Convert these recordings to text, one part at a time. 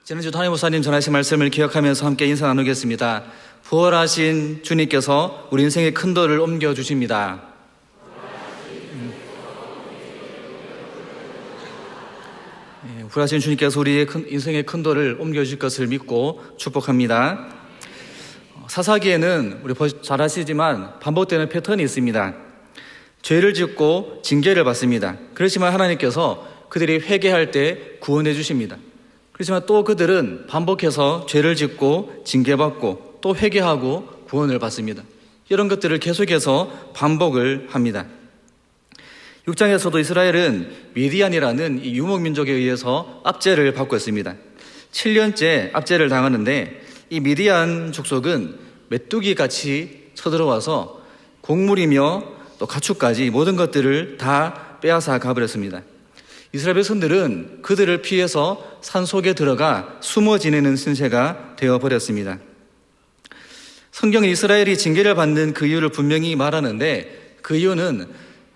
지난주 담임 목사님 전하신 말씀을 기억하면서 함께 인사 나누겠습니다. 부활하신 주님께서 우리 인생의 큰 돌을 옮겨주십니다. 부활하신 주님께서 우리의 인생의 큰 돌을 옮겨주실 것을 믿고 축복합니다. 사사기에는 우리 잘 아시지만 반복되는 패턴이 있습니다. 죄를 짓고 징계를 받습니다. 그렇지만 하나님께서 그들이 회개할 때 구원해 주십니다. 그렇지만 또 그들은 반복해서 죄를 짓고 징계받고 또 회개하고 구원을 받습니다. 이런 것들을 계속해서 반복을 합니다. 6장에서도 이스라엘은 미디안이라는 이 유목민족에 의해서 압제를 받고 있습니다. 7년째 압제를 당하는데 이 미디안 족속은 메뚜기같이 쳐들어와서 곡물이며 또 가축까지 모든 것들을 다 빼앗아 가버렸습니다. 이스라엘 백성들은 그들을 피해서 산속에 들어가 숨어 지내는 신세가 되어버렸습니다. 성경은 이스라엘이 징계를 받는 그 이유를 분명히 말하는데 그 이유는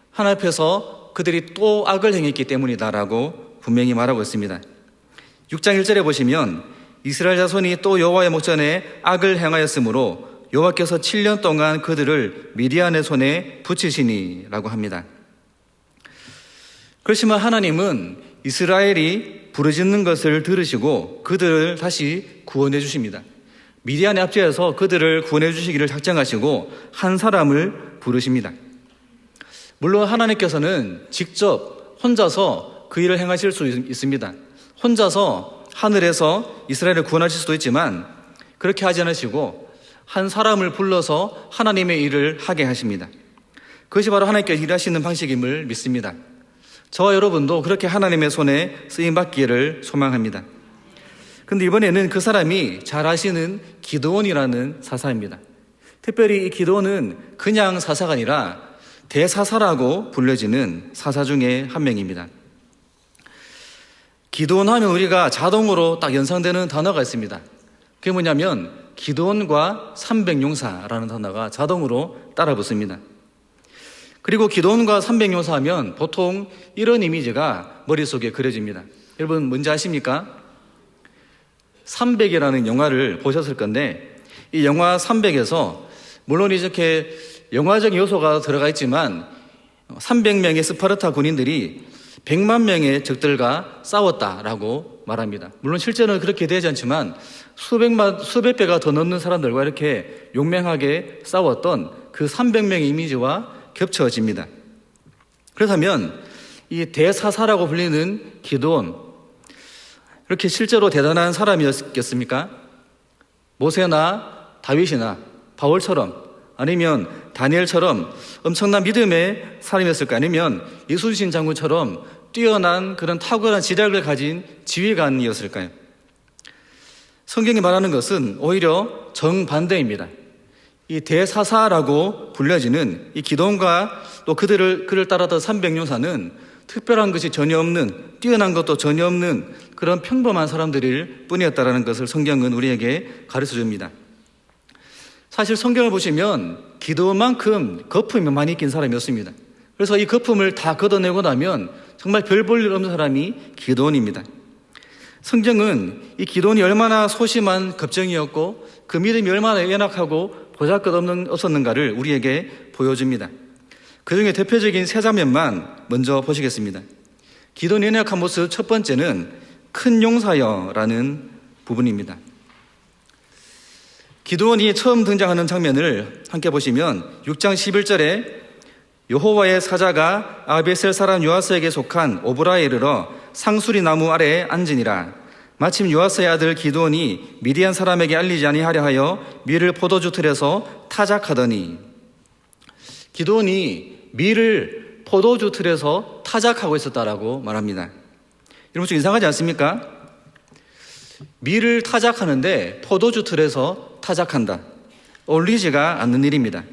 하나님 앞에서 그들이 또 악을 행했기 때문이다라고 분명히 말하고 있습니다. 6장 1절에 보시면 이스라엘 자손이 또 여호와의 목전에 악을 행하였으므로 여호와께서 7년 동안 그들을 미디안의 손에 붙이시니 라고 합니다. 그렇지만 하나님은 이스라엘이 부르짖는 것을 들으시고 그들을 다시 구원해 주십니다. 미디안의 압제에서 그들을 구원해 주시기를 작정하시고 한 사람을 부르십니다. 물론 하나님께서는 직접 혼자서 그 일을 행하실 수 있습니다. 혼자서 하늘에서 이스라엘을 구원하실 수도 있지만 그렇게 하지 않으시고 한 사람을 불러서 하나님의 일을 하게 하십니다. 그것이 바로 하나님께서 일하시는 방식임을 믿습니다. 저와 여러분도 그렇게 하나님의 손에 쓰임받기를 소망합니다. 그런데 이번에는 그 사람이 잘 아시는 기드온이라는 사사입니다. 특별히 이 기드온은 그냥 사사가 아니라 대사사라고 불려지는 사사 중에 한 명입니다. 기드온 하면 우리가 자동으로 딱 연상되는 단어가 있습니다. 그게 뭐냐면 기드온과 300용사라는 단어가 자동으로 따라 붙습니다. 그리고 기드온과 300용사 하면 보통 이런 이미지가 머릿속에 그려집니다. 여러분 뭔지 아십니까? 300이라는 영화를 보셨을 건데 이 영화 300에서 물론 이렇게 영화적 요소가 들어가 있지만 300명의 스파르타 군인들이 100만 명의 적들과 싸웠다라고 말합니다. 물론 실제는 그렇게 되지 않지만 수백 배가 더 넘는 사람들과 이렇게 용맹하게 싸웠던 그 300명의 이미지와 겹쳐집니다. 그렇다면 이 대사사라고 불리는 기드온, 이렇게 실제로 대단한 사람이었겠습니까? 모세나 다윗이나 바울처럼 아니면 다니엘처럼 엄청난 믿음의 사람이었을까? 아니면 이순신 장군처럼 뛰어난 그런 탁월한 지략을 가진 지휘관이었을까요? 성경이 말하는 것은 오히려 정반대입니다. 이 대사사라고 불려지는 이 기드온과 또 그를 따랐던 300용사는 특별한 것이 전혀 없는, 뛰어난 것도 전혀 없는 그런 평범한 사람들일 뿐이었다는 것을 성경은 우리에게 가르쳐 줍니다. 사실 성경을 보시면 기드온만큼 거품이 많이 낀 사람이었습니다. 그래서 이 거품을 다 걷어내고 나면 정말 별 볼 일 없는 사람이 기드온입니다. 성경은 이 기드온이 얼마나 소심한 겁쟁이였고 그 믿음이 얼마나 연약하고 보잘것없었는가를 우리에게 보여줍니다. 그 중에 대표적인 세 장면만 먼저 보시겠습니다. 기드온의 연약한 모습 첫 번째는 큰 용사여라는 부분입니다. 기드온이 처음 등장하는 장면을 함께 보시면 6장 11절에 여호와의 사자가 아비에셀 사람 요아스에게 속한 오브라에 이르러 상수리 나무 아래에 앉으니라. 마침 요아스의 아들 기드온이 미디안 사람에게 알리지 아니하려 하여 밀을 포도주 틀에서 타작하더니, 기드온이 밀을 포도주 틀에서 타작하고 있었다라고 말합니다. 여러분 좀 이상하지 않습니까? 밀을 타작하는데 포도주 틀에서 타작한다. 어울리지가 않는 일입니다.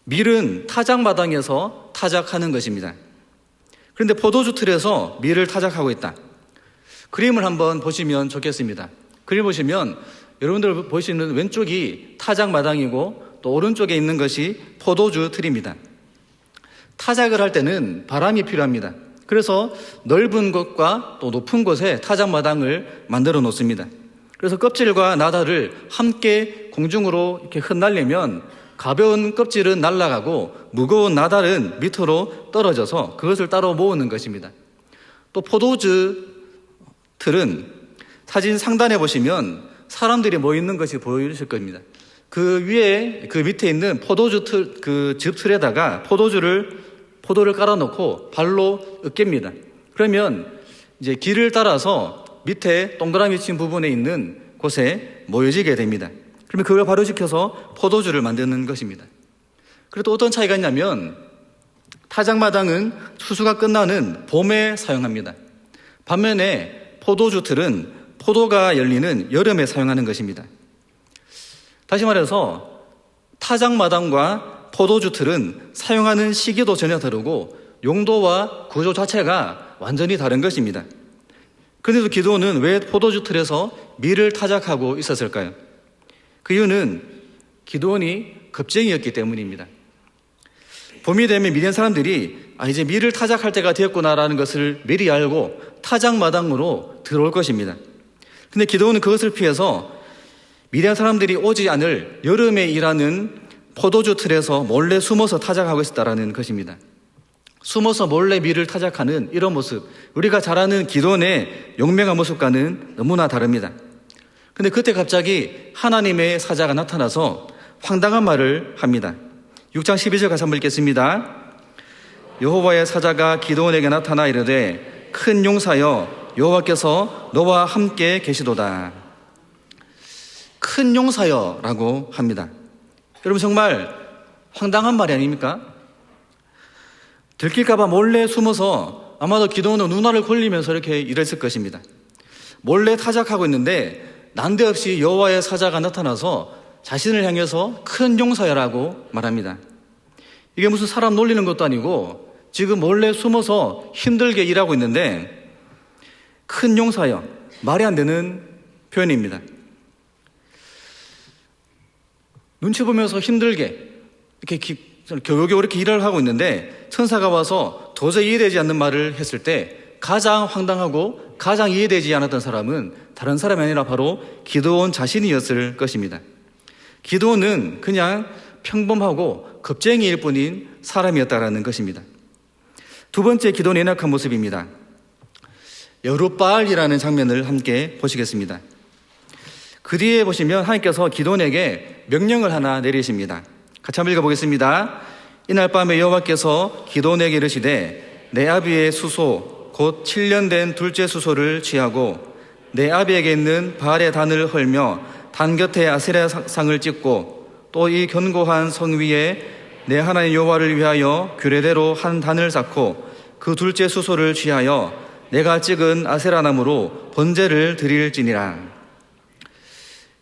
밀은 타작마당에서 타작하는 것입니다. 그런데 포도주 틀에서 밀을 타작하고 있다. 그림을 한번 보시면 좋겠습니다. 그림 보시면 여러분들 보시는 왼쪽이 타작마당이고 또 오른쪽에 있는 것이 포도주 틀입니다. 타작을 할 때는 바람이 필요합니다. 그래서 넓은 곳과 또 높은 곳에 타작마당을 만들어 놓습니다. 그래서 껍질과 나달을 함께 공중으로 이렇게 흩날리면 가벼운 껍질은 날아가고 무거운 나달은 밑으로 떨어져서 그것을 따로 모으는 것입니다. 또 포도주 틀은 사진 상단에 보시면 사람들이 모여 있는 것이 보이실 겁니다. 그 위에, 그 밑에 있는 포도주 틀, 그 즙 틀에다가 포도를 깔아놓고 발로 으깹니다. 그러면 이제 길을 따라서 밑에 동그라미 친 부분에 있는 곳에 모여지게 됩니다. 그러면 그걸 발효시켜서 포도주를 만드는 것입니다. 그리고 또 어떤 차이가 있냐면 타작마당은 추수가 끝나는 봄에 사용합니다. 반면에 포도주 틀은 포도가 열리는 여름에 사용하는 것입니다. 다시 말해서 타작마당과 포도주 틀은 사용하는 시기도 전혀 다르고 용도와 구조 자체가 완전히 다른 것입니다. 그런데도 기드온은 왜 포도주 틀에서 밀을 타작하고 있었을까요? 그 이유는 기드온이 겁쟁이였기 때문입니다. 봄이 되면 미디안 사람들이 이제 밀을 타작할 때가 되었구나라는 것을 미리 알고 타작마당으로 들어올 것입니다. 근데 기드온은 그것을 피해서 미디안 사람들이 오지 않을 여름에 일하는 포도주 틀에서 몰래 숨어서 타작하고 있었다는 것입니다. 숨어서 몰래 밀을 타작하는 이런 모습, 우리가 잘 아는 기드온의 용맹한 모습과는 너무나 다릅니다. 근데 그때 갑자기 하나님의 사자가 나타나서 황당한 말을 합니다. 6장 12절 가서 한번 읽겠습니다. 여호와의 사자가 기드온에게 나타나 이르되 큰 용사여 여호와께서 너와 함께 계시도다. 큰 용사여라고 합니다. 여러분 정말 황당한 말이 아닙니까? 들킬까봐 몰래 숨어서 아마도 기드온은 눈알을 굴리면서 이렇게 일했을 것입니다. 몰래 타작하고 있는데 난데없이 여호와의 사자가 나타나서 자신을 향해서 큰 용사여라고 말합니다. 이게 무슨 사람 놀리는 것도 아니고 지금 몰래 숨어서 힘들게 일하고 있는데 큰 용사여, 말이 안 되는 표현입니다. 눈치 보면서 힘들게 이렇게 겨우겨우 이렇게 일을 하고 있는데 천사가 와서 도저히 이해되지 않는 말을 했을 때 가장 황당하고 가장 이해되지 않았던 사람은 다른 사람이 아니라 바로 기드온 자신이었을 것입니다. 기드온은 그냥 평범하고 겁쟁이일 뿐인 사람이었다라는 것입니다. 두 번째 기드온의 연약한 모습입니다. 여룻바알이라는 장면을 함께 보시겠습니다. 그 뒤에 보시면 하나님께서 기드온에게 명령을 하나 내리십니다. 같이 한번 읽어보겠습니다. 이날 밤에 여호와께서 기드온에게 이르시되 내 아비의 수소 곧 7년 된 둘째 수소를 취하고 내 아비에게 있는 바알의 단을 헐며 단 곁에 아세라 상을 찍고 또 이 견고한 성 위에 내 하나님 여호와를 위하여 규례대로 한 단을 쌓고 그 둘째 수소를 취하여 내가 찍은 아세라 나무로 번제를 드릴지니라.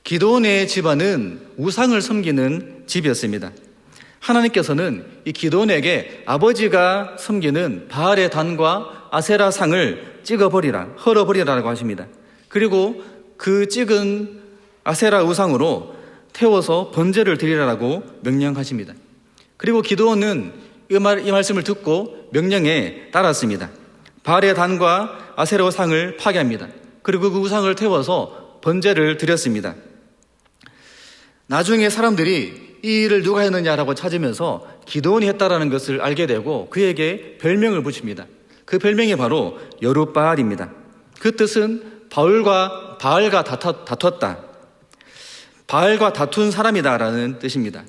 기드온의 집안은 우상을 섬기는 집이었습니다. 하나님께서는 이 기드온에게 아버지가 섬기는 바알의 단과 아세라 상을 찍어버리라, 헐어버리라고 하십니다. 그리고 그 찍은 아세라 우상으로 태워서 번제를 드리라고 명령하십니다. 그리고 기드온은 이 말씀을 듣고 명령에 따랐습니다. 바알의 단과 아세라 우상을 파괴합니다. 그리고 그 우상을 태워서 번제를 드렸습니다. 나중에 사람들이 이 일을 누가 했느냐라고 찾으면서 기드온이 했다라는 것을 알게 되고 그에게 별명을 붙입니다. 그 별명이 바로 여룻바알입니다. 그 뜻은 바알과 다퉜다. 바알과 다툰 사람이다라는 뜻입니다.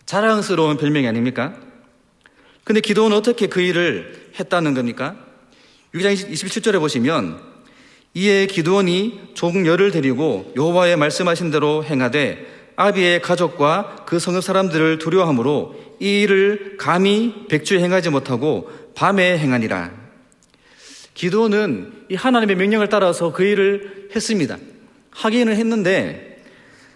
자랑스러운 별명이 아닙니까? 근데 기드온은 어떻게 그 일을 했다는 겁니까? 6장 27절에 보시면 이에 기드온이 종 열을 데리고 여호와의 말씀하신 대로 행하되 아비의 가족과 그 성읍 사람들을 두려워하므로 이 일을 감히 백주에 행하지 못하고 밤에 행하니라. 기드온은 이 하나님의 명령을 따라서 그 일을 했습니다. 하기는 했는데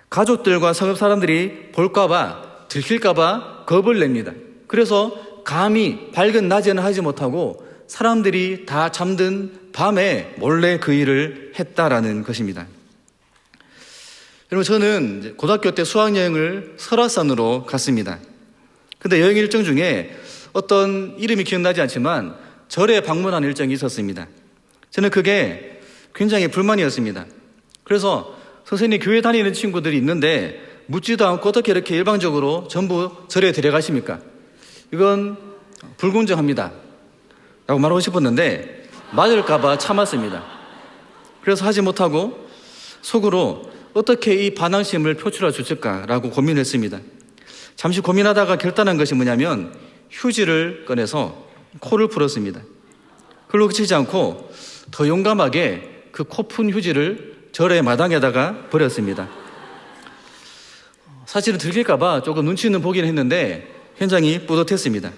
가족들과 성읍 사람들이 볼까봐 들킬까봐 겁을 냅니다. 그래서 감히 밝은 낮에는 하지 못하고 사람들이 다 잠든 밤에 몰래 그 일을 했다라는 것입니다. 여러분, 저는 고등학교 때 수학여행을 설화산으로 갔습니다. 근데 여행 일정 중에 어떤 이름이 기억나지 않지만 절에 방문하는 일정이 있었습니다. 저는 그게 굉장히 불만이었습니다. 그래서 선생님 교회 다니는 친구들이 있는데 묻지도 않고 어떻게 이렇게 일방적으로 전부 절에 데려가십니까? 이건 불공정합니다 라고 말하고 싶었는데 맞을까봐 참았습니다. 그래서 하지 못하고 속으로 어떻게 이 반항심을 표출할 수 있을까라고 고민했습니다. 잠시 고민하다가 결단한 것이 뭐냐면 휴지를 꺼내서 코를 풀었습니다. 그걸로 그치지 않고 더 용감하게 그 코 푼 휴지를 절의 마당에다가 버렸습니다. 사실은 들킬까봐 조금 눈치 있는 보긴 했는데 굉장히 뿌듯했습니다.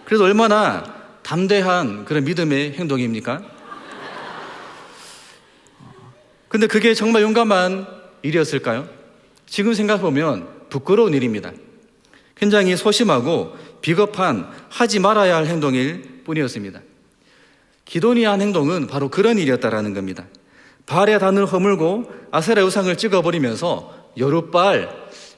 그래서 얼마나 담대한 그런 믿음의 행동입니까? 근데 그게 정말 용감한 일이었을까요? 지금 생각해보면 부끄러운 일입니다. 굉장히 소심하고 비겁한 하지 말아야 할 행동일 뿐이었습니다. 기도니 한 행동은 바로 그런 일이었다라는 겁니다. 발에 단을 허물고 아세라 우상을 찍어버리면서 여룻발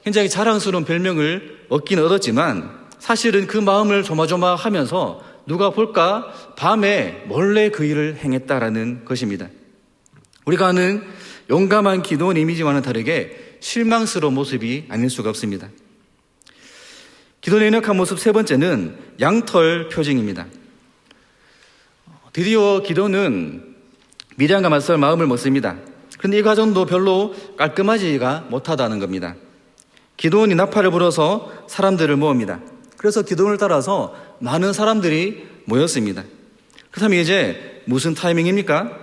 굉장히 자랑스러운 별명을 얻긴 얻었지만 사실은 그 마음을 조마조마하면서 누가 볼까 밤에 몰래 그 일을 행했다라는 것입니다. 우리가 아는 용감한 기도원 이미지와는 다르게 실망스러운 모습이 아닐 수가 없습니다. 기도원의 연약한 모습 세 번째는 양털 표징입니다. 드디어 기도는 미디안과 맞설 마음을 먹습니다. 그런데 이 과정도 별로 깔끔하지가 못하다는 겁니다. 기도원이 나팔을 불어서 사람들을 모읍니다. 그래서 기도원을 따라서 많은 사람들이 모였습니다. 그렇다면 이제 무슨 타이밍입니까?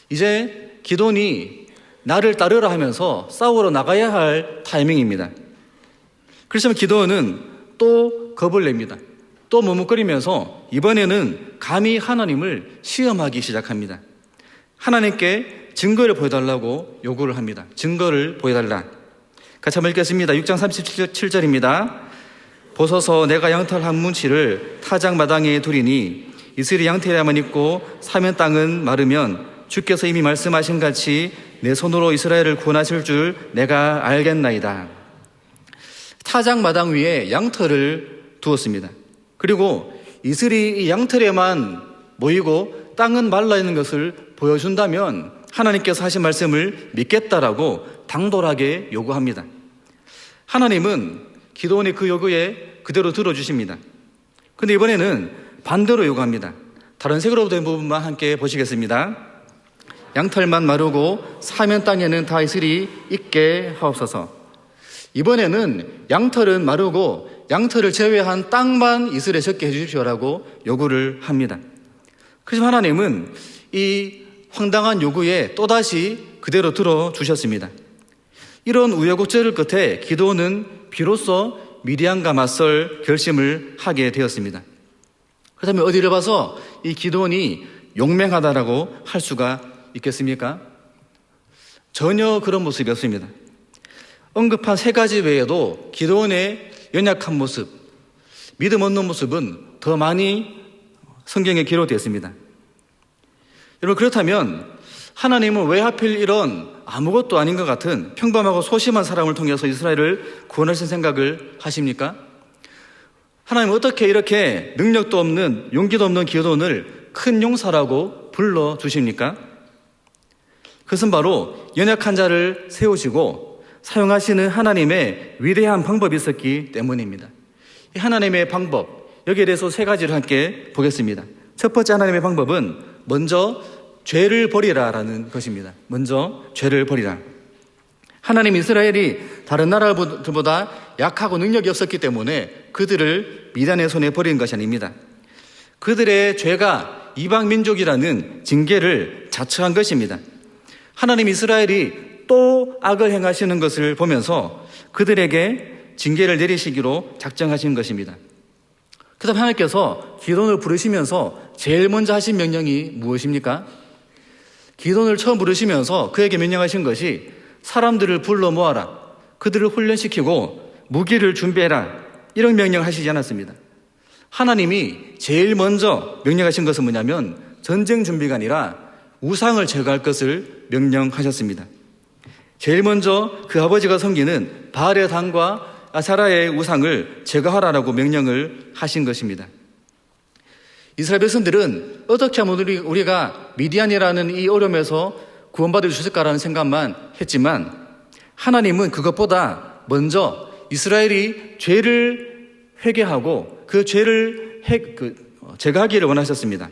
이제 기도원이 나를 따르라 하면서 싸우러 나가야 할 타이밍입니다. 그렇지만 기도원은 또 겁을 냅니다. 또 머뭇거리면서 이번에는 감히 하나님을 시험하기 시작합니다. 하나님께 증거를 보여달라고 요구를 합니다. 증거를 보여달라. 같이 한번 읽겠습니다. 6장 37절입니다. 보소서 내가 양털 한 뭉치를 타작 마당에 두리니 이슬이 양털에만 있고 사면 땅은 마르면 주께서 이미 말씀하신 같이 내 손으로 이스라엘을 구원하실 줄 내가 알겠나이다. 타작 마당 위에 양털을 두었습니다. 그리고 이슬이 이 양털에만 모이고 땅은 말라있는 것을 보여준다면 하나님께서 하신 말씀을 믿겠다라고 당돌하게 요구합니다. 하나님은 기도원의 그 요구에 그대로 들어주십니다. 그런데 이번에는 반대로 요구합니다. 다른 색으로 된 부분만 함께 보시겠습니다. 양털만 마르고 사면 땅에는 다 이슬이 있게 하옵소서. 이번에는 양털은 마르고 양털을 제외한 땅만 이슬에 적게 해주십시오라고 요구를 합니다. 그래서 하나님은 이 황당한 요구에 또다시 그대로 들어주셨습니다. 이런 우여곡절을 끝에 기도원은 비로소 미디안과 맞설 결심을 하게 되었습니다. 그렇다면 어디를 봐서 이 기도원이 용맹하다라고 할 수가 있겠습니까? 전혀 그런 모습이 없습니다. 언급한 세 가지 외에도 기도원의 연약한 모습, 믿음 없는 모습은 더 많이 성경에 기록되어 있습니다. 여러분, 그렇다면 하나님은 왜 하필 이런 아무것도 아닌 것 같은 평범하고 소심한 사람을 통해서 이스라엘을 구원하실 생각을 하십니까? 하나님은 어떻게 이렇게 능력도 없는, 용기도 없는 기도원을 큰 용사라고 불러주십니까? 그것은 바로 연약한 자를 세우시고 사용하시는 하나님의 위대한 방법이 있었기 때문입니다. 이 하나님의 방법, 여기에 대해서 세 가지를 함께 보겠습니다. 첫 번째 하나님의 방법은 먼저 죄를 버리라라는 것입니다. 먼저 죄를 버리라. 하나님 이스라엘이 다른 나라들보다 약하고 능력이 없었기 때문에 그들을 미디안의 손에 버린 것이 아닙니다. 그들의 죄가 이방 민족이라는 징계를 자처한 것입니다. 하나님 이스라엘이 또 악을 행하시는 것을 보면서 그들에게 징계를 내리시기로 작정하신 것입니다. 그다음 하나님께서 기도원을 부르시면서 제일 먼저 하신 명령이 무엇입니까? 기도원을 처음 부르시면서 그에게 명령하신 것이 사람들을 불러 모아라, 그들을 훈련시키고 무기를 준비해라, 이런 명령을 하시지 않았습니다. 하나님이 제일 먼저 명령하신 것은 뭐냐면 전쟁 준비가 아니라 우상을 제거할 것을 명령하셨습니다. 제일 먼저 그 아버지가 섬기는 바알의 단과 아사라의 우상을 제거하라라고 명령을 하신 것입니다. 이스라엘 백성들은 어떻게 하면 우리가 미디안이라는 이 어려움에서 구원받을 수 있을까라는 생각만 했지만 하나님은 그것보다 먼저 이스라엘이 죄를 회개하고 그 죄를 제거하기를 원하셨습니다.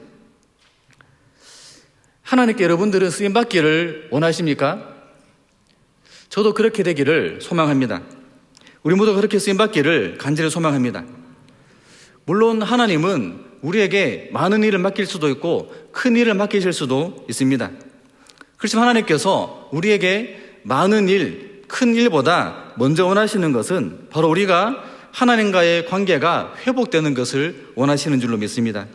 하나님께 여러분들은 쓰임받기를 원하십니까? 저도 그렇게 되기를 소망합니다. 우리 모두 그렇게 쓰임받기를 간절히 소망합니다. 물론 하나님은 우리에게 많은 일을 맡길 수도 있고 큰 일을 맡기실 수도 있습니다. 그렇지만 하나님께서 우리에게 많은 일, 큰 일보다 먼저 원하시는 것은 바로 우리가 하나님과의 관계가 회복되는 것을 원하시는 줄로 믿습니다.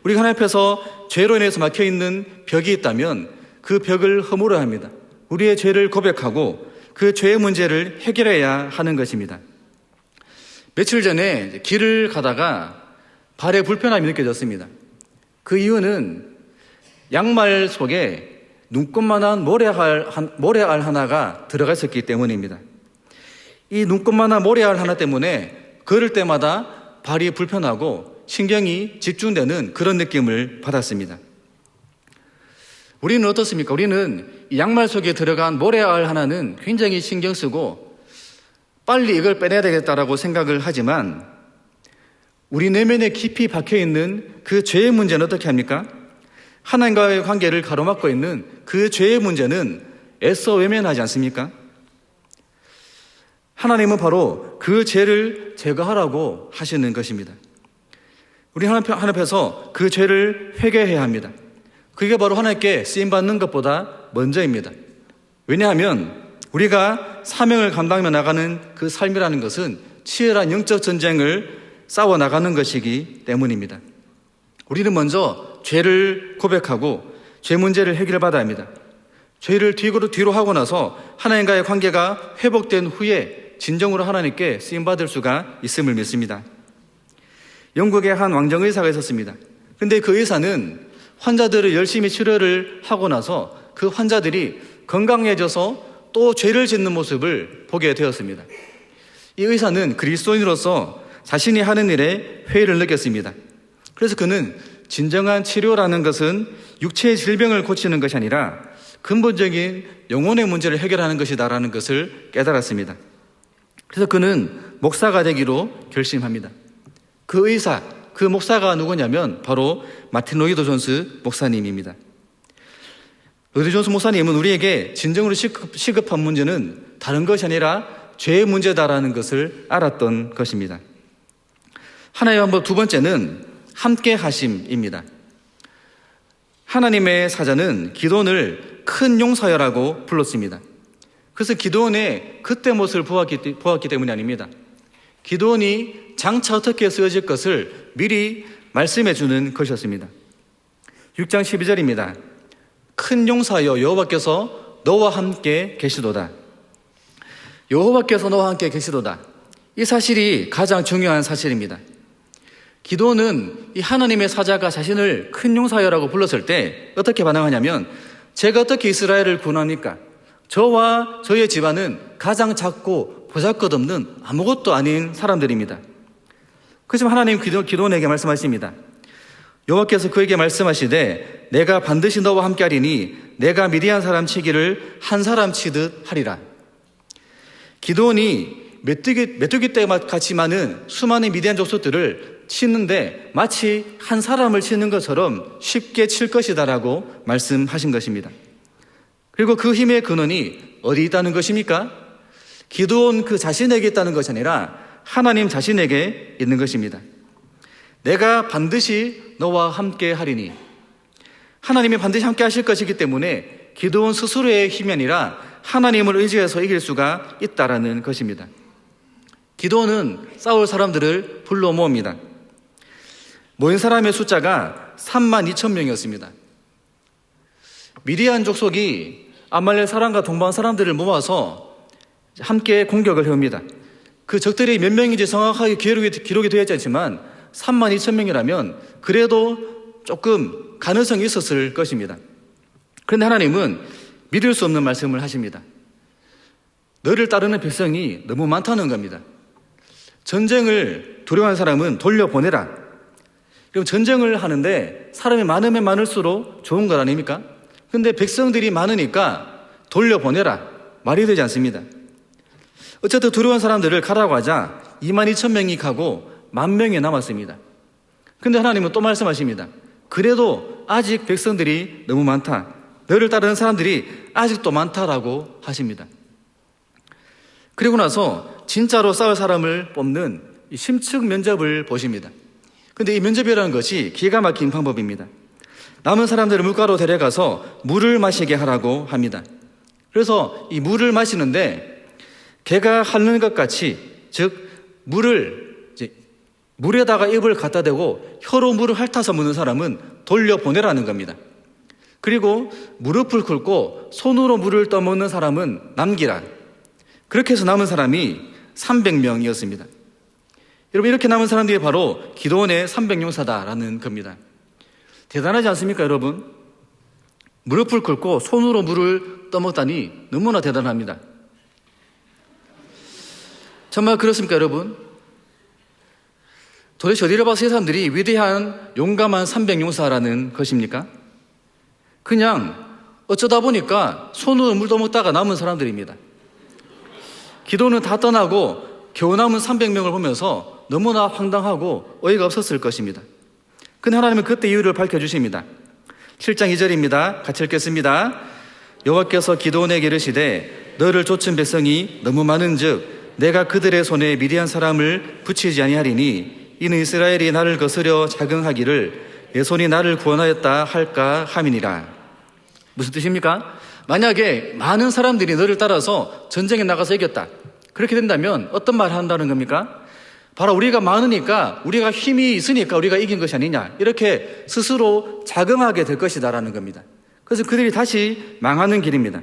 우리가 하나님 앞에서 죄로 인해서 막혀있는 벽이 있다면 그 벽을 허물어야 합니다. 우리의 죄를 고백하고 그 죄의 문제를 해결해야 하는 것입니다. 며칠 전에 길을 가다가 발에 불편함이 느껴졌습니다. 그 이유는 양말 속에 눈곱만한 모래알 하나가 들어가 있었기 때문입니다. 이 눈곱만한 모래알 하나 때문에 걸을 때마다 발이 불편하고 신경이 집중되는 그런 느낌을 받았습니다. 우리는 어떻습니까? 우리는 이 양말 속에 들어간 모래알 하나는 굉장히 신경 쓰고 빨리 이걸 빼내야 되겠다라고 생각을 하지만 우리 내면에 깊이 박혀있는 그 죄의 문제는 어떻게 합니까? 하나님과의 관계를 가로막고 있는 그 죄의 문제는 애써 외면하지 않습니까? 하나님은 바로 그 죄를 제거하라고 하시는 것입니다. 우리 하나님 앞에서 그 죄를 회개해야 합니다. 그게 바로 하나님께 쓰임받는 것보다 먼저입니다. 왜냐하면 우리가 사명을 감당하며 나가는 그 삶이라는 것은 치열한 영적 전쟁을 싸워 나가는 것이기 때문입니다. 우리는 먼저 죄를 고백하고 죄 문제를 해결받아야 합니다. 죄를 뒤로 하고 나서 하나님과의 관계가 회복된 후에 진정으로 하나님께 쓰임받을 수가 있음을 믿습니다. 영국의 한 왕정의사가 있었습니다. 근데 그 의사는 환자들을 열심히 치료를 하고 나서 그 환자들이 건강해져서 또 죄를 짓는 모습을 보게 되었습니다. 이 의사는 그리스도인으로서 자신이 하는 일에 회의를 느꼈습니다. 그래서 그는 진정한 치료라는 것은 육체의 질병을 고치는 것이 아니라 근본적인 영혼의 문제를 해결하는 것이다라는 것을 깨달았습니다. 그래서 그는 목사가 되기로 결심합니다. 그 의사, 그 목사가 누구냐면 바로 마틴 로이드 존스 목사님입니다. 로이드 존스 목사님은 우리에게 진정으로 시급한 문제는 다른 것이 아니라 죄의 문제다라는 것을 알았던 것입니다. 하나의 방법 두 번째는 함께 하심입니다. 하나님의 사자는 기도원을 큰 용사여라고 불렀습니다. 그래서 기도원의 그때 모습을 보았기 때문이 아닙니다. 기도원이 장차 어떻게 쓰여질 것을 미리 말씀해 주는 것이었습니다. 6장 12절입니다. 큰 용사여 여호와께서 너와 함께 계시도다. 여호와께서 너와 함께 계시도다. 이 사실이 가장 중요한 사실입니다. 기도원은 이 하나님의 사자가 자신을 큰 용사여라고 불렀을 때 어떻게 반응하냐면 제가 어떻게 이스라엘을 구원합니까? 저와 저의 집안은 가장 작고 보잘것없는 아무것도 아닌 사람들입니다. 그렇지만 하나님 기도원에게 말씀하십니다. 여호와께서 그에게 말씀하시되 내가 반드시 너와 함께하리니 내가 미디안 사람 치기를 한 사람 치듯 하리라. 기도원이 메뚜기 떼와 같이 많은 수많은 미디안 족속들을 치는데 마치 한 사람을 치는 것처럼 쉽게 칠 것이다라고 말씀하신 것입니다. 그리고 그 힘의 근원이 어디 있다는 것입니까? 기도원 그 자신에게 있다는 것이 아니라 하나님 자신에게 있는 것입니다. 내가 반드시 너와 함께 하리니 하나님이 반드시 함께 하실 것이기 때문에 기도원 스스로의 힘이 아니라 하나님을 의지해서 이길 수가 있다라는 것입니다. 기도원은 싸울 사람들을 불러 모읍니다. 모인 사람의 숫자가 32,000명이었습니다. 미디안 족속이 아말렉 사람과 동방 사람들을 모아서 함께 공격을 해옵니다. 그 적들이 몇 명인지 정확하게 기록이 되어 있지 않지만 32,000명이라면 그래도 조금 가능성이 있었을 것입니다. 그런데 하나님은 믿을 수 없는 말씀을 하십니다. 너를 따르는 백성이 너무 많다는 겁니다. 전쟁을 두려워하는 사람은 돌려보내라. 그럼 전쟁을 하는데 사람이 많으면 많을수록 좋은 것 아닙니까? 근데 백성들이 많으니까 돌려보내라. 말이 되지 않습니다. 어쨌든 두려운 사람들을 가라고 하자 22,000명이 가고 10,000명이 남았습니다. 근데 하나님은 또 말씀하십니다. 그래도 아직 백성들이 너무 많다. 너를 따르는 사람들이 아직도 많다라고 하십니다. 그리고 나서 진짜로 싸울 사람을 뽑는 심층 면접을 보십니다. 근데 이 면접이라는 것이 기가 막힌 방법입니다. 남은 사람들을 물가로 데려가서 물을 마시게 하라고 합니다. 그래서 이 물을 마시는데 개가 핥는 것 같이, 즉 물에다가 입을 갖다 대고 혀로 물을 핥아서 먹는 사람은 돌려보내라는 겁니다. 그리고 무릎을 꿇고 손으로 물을 떠먹는 사람은 남기라. 그렇게 해서 남은 사람이 300명이었습니다. 여러분, 이렇게 남은 사람들이 바로 기도원의 300용사다라는 겁니다. 대단하지 않습니까, 여러분? 무릎을 꿇고 손으로 물을 떠먹다니 너무나 대단합니다. 정말 그렇습니까, 여러분? 도대체 어디를 봐서 이 사람들이 위대한 용감한 300용사라는 것입니까? 그냥 어쩌다 보니까 손으로 물 떠먹다가 남은 사람들입니다. 기도는 다 떠나고 겨우 남은 300명을 보면서 너무나 황당하고 어이가 없었을 것입니다. 근데 하나님은 그때 이유를 밝혀주십니다. 7장 2절입니다. 같이 읽겠습니다. 여호와께서 기도원에게 이르시되 너를 쫓은 백성이 너무 많은즉 내가 그들의 손에 미리한 사람을 붙이지 아니하리니 이는 이스라엘이 나를 거스려 자긍하기를 내 손이 나를 구원하였다 할까 함이니라. 무슨 뜻입니까? 만약에 많은 사람들이 너를 따라서 전쟁에 나가서 이겼다. 그렇게 된다면 어떤 말을 한다는 겁니까? 바로 우리가 많으니까, 우리가 힘이 있으니까 우리가 이긴 것이 아니냐, 이렇게 스스로 자긍하게 될 것이다라는 겁니다. 그래서 그들이 다시 망하는 길입니다.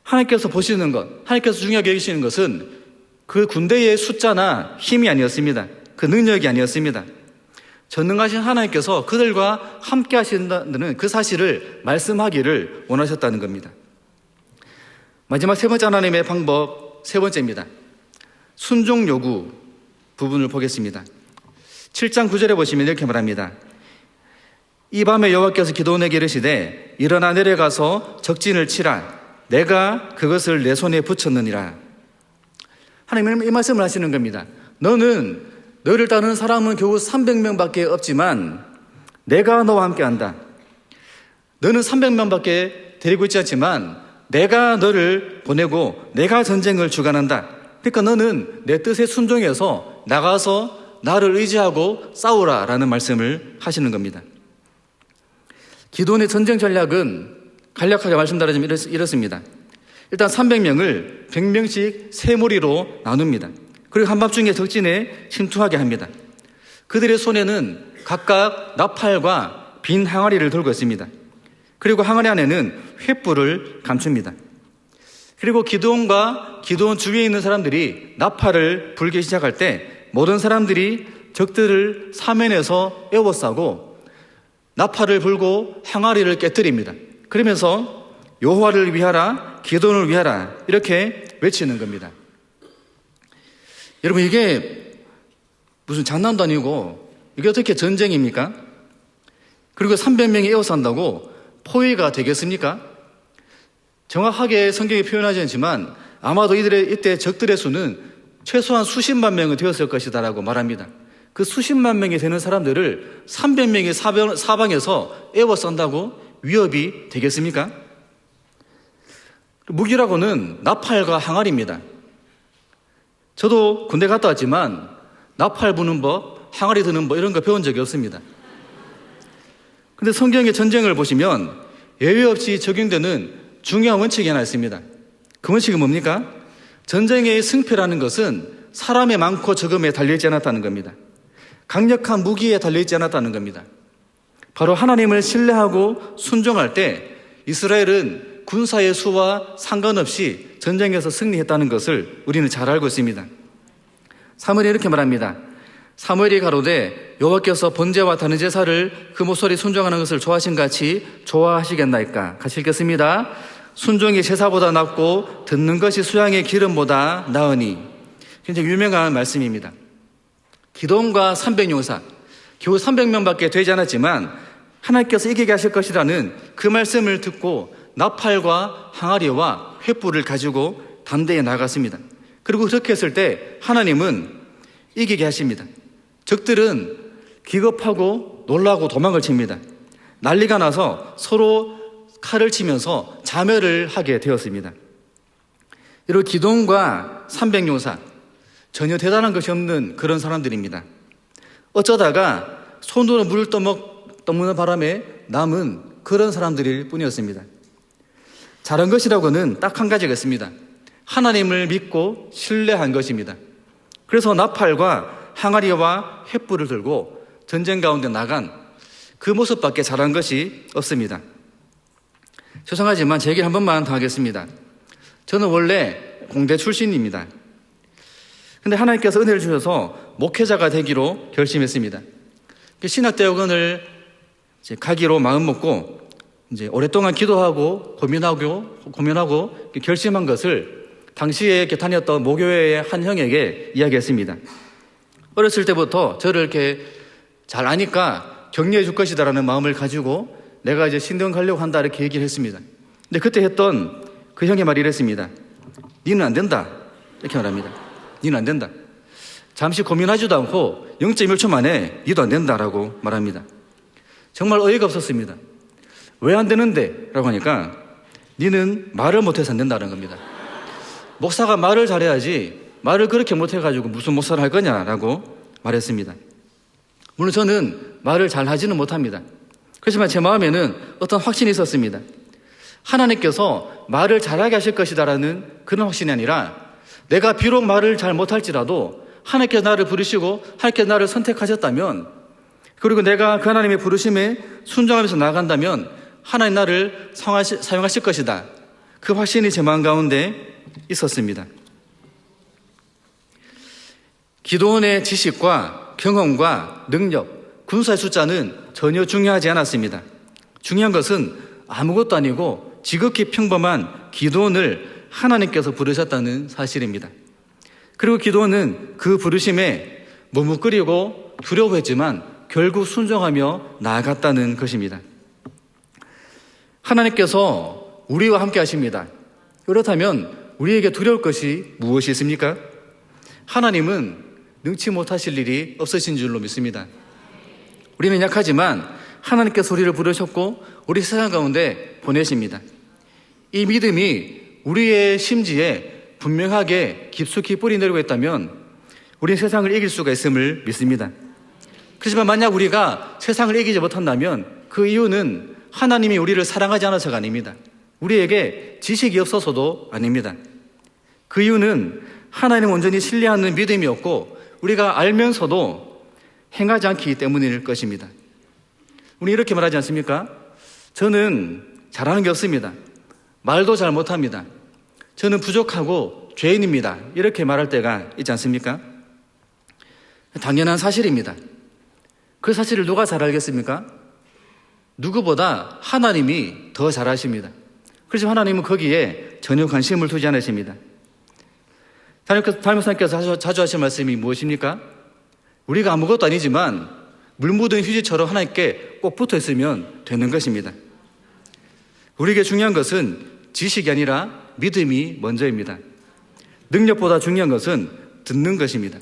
하나님께서 보시는 것, 하나님께서 중요하게 여기시는 것은 그 군대의 숫자나 힘이 아니었습니다. 그 능력이 아니었습니다. 전능하신 하나님께서 그들과 함께 하신다는 그 사실을 말씀하기를 원하셨다는 겁니다. 마지막 세 번째 하나님의 방법, 세 번째입니다. 순종 요구 부분을 보겠습니다. 7장 9절에 보시면 이렇게 말합니다. 이 밤에 여호와께서 기도원에게 이르시되 일어나 내려가서 적진을 치라. 내가 그것을 내 손에 붙였느니라. 하나님은 이 말씀을 하시는 겁니다. 너를 따르는 사람은 겨우 300명밖에 없지만 내가 너와 함께 한다. 너는 300명밖에 데리고 있지 않지만 내가 너를 보내고 내가 전쟁을 주관한다. 그러니까 너는 내 뜻에 순종해서 나가서 나를 의지하고 싸우라라는 말씀을 하시는 겁니다. 기도원의 전쟁 전략은 간략하게 말씀드리자면 이렇습니다. 일단 300명을 100명씩 세 무리로 나눕니다. 그리고 한밤중에 적진에 침투하게 합니다. 그들의 손에는 각각 나팔과 빈 항아리를 들고 있습니다. 그리고 항아리 안에는 횃불을 감춥니다. 그리고 기도원과 기도원 주위에 있는 사람들이 나팔을 불기 시작할 때 모든 사람들이 적들을 사면에서 에워싸고 나팔을 불고 항아리를 깨뜨립니다. 그러면서 여호와를 위하라, 기도원을 위하라 이렇게 외치는 겁니다. 여러분, 이게 무슨 장난도 아니고 이게 어떻게 전쟁입니까? 그리고 300명이 에워싼다고 포위가 되겠습니까? 정확하게 성경이 표현하지 않지만 아마도 이때 적들의 수는 최소한 수십만 명은 되었을 것이다라고 말합니다. 그 수십만 명이 되는 사람들을 300명이 사방에서 에워싼다고 위협이 되겠습니까? 무기라고는 나팔과 항아리입니다. 저도 군대 갔다 왔지만 나팔 부는 법, 항아리 드는 법 이런 거 배운 적이 없습니다. 근데 성경의 전쟁을 보시면 예외 없이 적용되는 중요한 원칙이 하나 있습니다. 그 원칙은 뭡니까? 전쟁의 승패라는 것은 사람의 많고 적음에 달려있지 않았다는 겁니다. 강력한 무기에 달려있지 않았다는 겁니다. 바로 하나님을 신뢰하고 순종할 때 이스라엘은 군사의 수와 상관없이 전쟁에서 승리했다는 것을 우리는 잘 알고 있습니다. 사무엘이 이렇게 말합니다. 사무엘이 가로되 여호와께서 번제와 다른 제사를 그 목소리 순종하는 것을 좋아하신 같이 좋아하시겠나이까. 같이 읽겠습니다. 순종이 제사보다 낫고 듣는 것이 수양의 기름보다 나으니. 굉장히 유명한 말씀입니다. 기도원과 300용사, 겨우 300명밖에 되지 않았지만 하나님께서 이기게 하실 것이라는 그 말씀을 듣고 나팔과 항아리와 횃불을 가지고 담대히 나갔습니다. 그리고 그렇게 했을 때 하나님은 이기게 하십니다. 적들은 기겁하고 놀라고 도망을 칩니다. 난리가 나서 서로 칼을 치면서 자멸을 하게 되었습니다. 이런 기도원과 300용사, 전혀 대단한 것이 없는 그런 사람들입니다. 어쩌다가 손으로 물을 떠먹는 바람에 남은 그런 사람들일 뿐이었습니다. 잘한 것이라고는 딱 한 가지가 있습니다. 하나님을 믿고 신뢰한 것입니다. 그래서 나팔과 항아리와 횃불을 들고 전쟁 가운데 나간 그 모습밖에 잘한 것이 없습니다. 죄송하지만 제 얘기를 한 번만 더 하겠습니다. 저는 원래 공대 출신입니다. 근데 하나님께서 은혜를 주셔서 목회자가 되기로 결심했습니다. 신학대학원을 가기로 마음먹고 이제 오랫동안 기도하고 고민하고 결심한 것을 당시에 이렇게 다녔던 모교회의 한 형에게 이야기했습니다. 어렸을 때부터 저를 이렇게 잘 아니까 격려해 줄 것이다라는 마음을 가지고 내가 이제 신대원 가려고 한다 이렇게 얘기를 했습니다. 근데 그때 했던 그 형의 말이 이랬습니다. 니는 안 된다. 이렇게 말합니다. 니는 안 된다. 잠시 고민하지도 않고 0.1초 만에 니도 안 된다라고 말합니다. 정말 어이가 없었습니다. 왜 안 되는데? 라고 하니까 니는 말을 못해서 안 된다는 겁니다. 목사가 말을 잘해야지 말을 그렇게 못해가지고 무슨 목사를 할 거냐라고 말했습니다. 물론 저는 말을 잘하지는 못합니다. 그렇지만 제 마음에는 어떤 확신이 있었습니다. 하나님께서 말을 잘하게 하실 것이다라는 그런 확신이 아니라 내가 비록 말을 잘 못할지라도 하나님께서 나를 부르시고 하나님께서 나를 선택하셨다면 그리고 내가 그 하나님의 부르심에 순종하면서 나아간다면 하나님 나를 사용하실 것이다. 그 확신이 제 마음 가운데 있었습니다. 기도원의 지식과 경험과 능력, 군사의 숫자는 전혀 중요하지 않았습니다. 중요한 것은 아무것도 아니고 지극히 평범한 기도원을 하나님께서 부르셨다는 사실입니다. 그리고 기도원은 그 부르심에 머뭇거리고 두려워했지만 결국 순종하며 나아갔다는 것입니다. 하나님께서 우리와 함께 하십니다. 그렇다면 우리에게 두려울 것이 무엇이 있습니까? 하나님은 능치 못하실 일이 없으신 줄로 믿습니다. 우리는 약하지만 하나님께서 우리를 부르셨고 우리 세상 가운데 보내십니다. 이 믿음이 우리의 심지에 분명하게 깊숙이 뿌리 내리고 있다면 우리는 세상을 이길 수가 있음을 믿습니다. 그렇지만 만약 우리가 세상을 이기지 못한다면 그 이유는 하나님이 우리를 사랑하지 않아서가 아닙니다. 우리에게 지식이 없어서도 아닙니다. 그 이유는 하나님 온전히 신뢰하는 믿음이 없고 우리가 알면서도 행하지 않기 때문일 것입니다. 우리 이렇게 말하지 않습니까? 저는 잘하는 게 없습니다. 말도 잘 못합니다. 저는 부족하고 죄인입니다. 이렇게 말할 때가 있지 않습니까? 당연한 사실입니다. 그 사실을 누가 잘 알겠습니까? 누구보다 하나님이 더 잘 아십니다. 그래서 하나님은 거기에 전혀 관심을 두지 않으십니다. 담임목사님께서 자주 하신 말씀이 무엇입니까? 우리가 아무것도 아니지만 물 묻은 휴지처럼 하나님께 꼭 붙어 있으면 되는 것입니다. 우리에게 중요한 것은 지식이 아니라 믿음이 먼저입니다. 능력보다 중요한 것은 듣는 것입니다.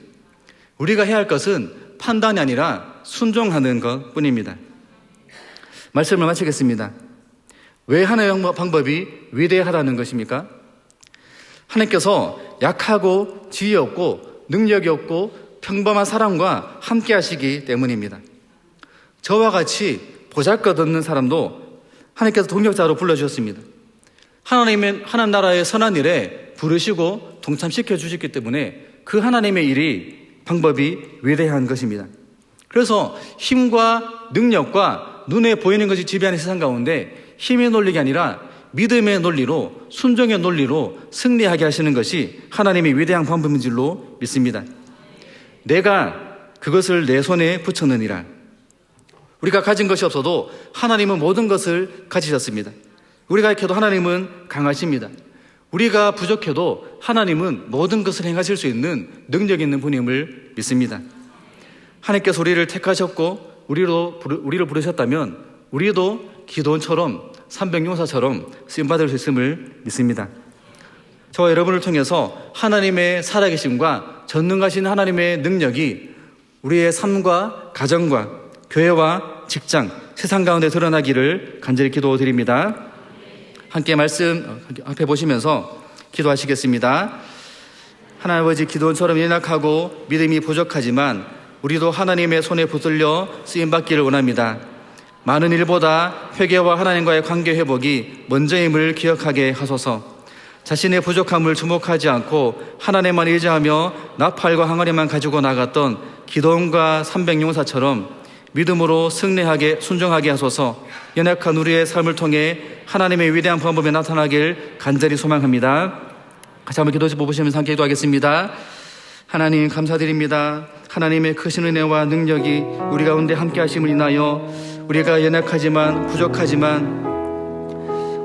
우리가 해야 할 것은 판단이 아니라 순종하는 것 뿐입니다. 말씀을 마치겠습니다. 왜 하나님의 방법이 위대하다는 것입니까? 하나님께서 약하고 지혜 없고 능력이 없고 평범한 사람과 함께 하시기 때문입니다. 저와 같이 보잘것없는 사람도 하나님께서 동력자로 불러주셨습니다. 하나님 나라의 선한 일에 부르시고 동참시켜 주셨기 때문에 그 하나님의 일이 방법이 위대한 것입니다. 그래서 힘과 능력과 눈에 보이는 것이 지배하는 세상 가운데 힘의 논리가 아니라 믿음의 논리로 순종의 논리로 승리하게 하시는 것이 하나님의 위대한 방법인 줄로 믿습니다. 내가 그것을 내 손에 붙였느니라. 우리가 가진 것이 없어도 하나님은 모든 것을 가지셨습니다. 우리가 약해도 하나님은 강하십니다. 우리가 부족해도 하나님은 모든 것을 행하실 수 있는 능력 있는 분임을 믿습니다. 하나님께서 우리를 택하셨고 우리를 부르셨다면 우리도 기도원처럼 300용사처럼 쓰임받을 수 있음을 믿습니다. 저와 여러분을 통해서 하나님의 살아계심과 전능하신 하나님의 능력이 우리의 삶과 가정과 교회와 직장, 세상 가운데 드러나기를 간절히 기도드립니다. 함께 말씀 앞에 보시면서 기도하시겠습니다. 하나님 아버지, 기도원처럼 연약하고 믿음이 부족하지만 우리도 하나님의 손에 붙들려 쓰임받기를 원합니다. 많은 일보다 회개와 하나님과의 관계 회복이 먼저임을 기억하게 하소서. 자신의 부족함을 주목하지 않고 하나님만 의지하며 나팔과 항아리만 가지고 나갔던 기도원과 300용사처럼 믿음으로 승리하게 순종하게 하소서. 연약한 우리의 삶을 통해 하나님의 위대한 방법에 나타나길 간절히 소망합니다. 같이 한번 기도해 보시면서 함께 기도하겠습니다. 하나님 감사드립니다. 하나님의 크신 은혜와 능력이 우리 가운데 함께 하심을 인하여 우리가 연약하지만 부족하지만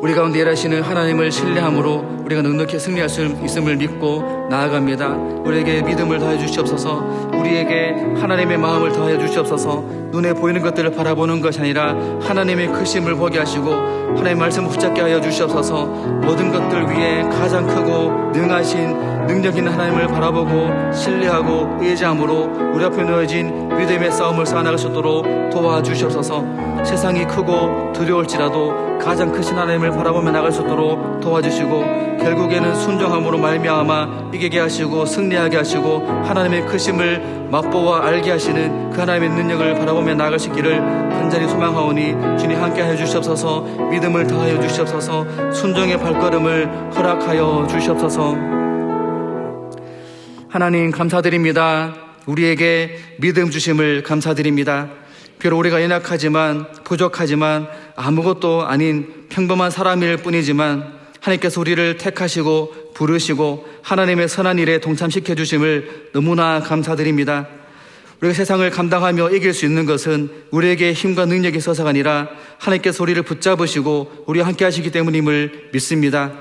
우리 가운데 일하시는 하나님을 신뢰함으로 우리가 넉넉히 승리할 수 있음을 믿고 나아갑니다. 우리에게 믿음을 더해 주시옵소서. 우리에게 하나님의 마음을 더해 주시옵소서. 눈에 보이는 것들을 바라보는 것이 아니라 하나님의 크심을 보게 하시고 하나님의 말씀을 붙잡게 하여 주시옵소서. 모든 것들 위에 가장 크고 능하신 능력 있는 하나님을 바라보고 신뢰하고 의지함으로 우리 앞에 놓여진 믿음의 싸움을 쌓아나갈 수 있도록 도와주시옵소서. 세상이 크고 두려울지라도 가장 크신 하나님을 바라보며 나갈 수 있도록 도와주시고 결국에는 순종함으로 말미암아 이기게 하시고 승리하게 하시고 하나님의 크심을 맛보아 알게 하시는 그 하나님의 능력을 바라보며 나아갈 수 있기를 간절히 소망하오니 주님 함께하여 주시옵소서. 믿음을 더하여 주시옵소서. 순종의 발걸음을 허락하여 주시옵소서. 하나님 감사드립니다. 우리에게 믿음 주심을 감사드립니다. 비록 우리가 연약하지만 부족하지만 아무것도 아닌 평범한 사람일 뿐이지만 하나님께서 우리를 택하시고 부르시고 하나님의 선한 일에 동참시켜 주심을 너무나 감사드립니다. 우리가 세상을 감당하며 이길 수 있는 것은 우리에게 힘과 능력이 있어서가 아니라 하나님께서 우리를 붙잡으시고 우리와 함께 하시기 때문임을 믿습니다.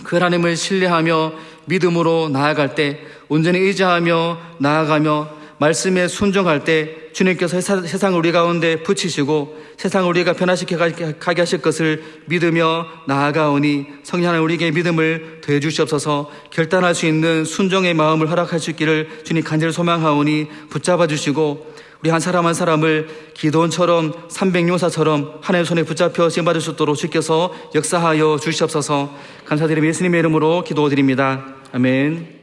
그 하나님을 신뢰하며 믿음으로 나아갈 때 온전히 의지하며 나아가며 말씀에 순종할 때 주님께서 세상을 우리 가운데 붙이시고 세상을 우리가 변화시켜 가게 하실 것을 믿으며 나아가오니 성령 하나님 우리에게 믿음을 더해 주시옵소서. 결단할 수 있는 순종의 마음을 허락할 수 있기를 주님 간절히 소망하오니 붙잡아 주시고 우리 한 사람 한 사람을 기도원처럼 300용사처럼 하나님의 손에 붙잡혀 쓰임받을 수 있도록 주께서 역사하여 주시옵소서. 감사드리며 예수님의 이름으로 기도드립니다. 아멘.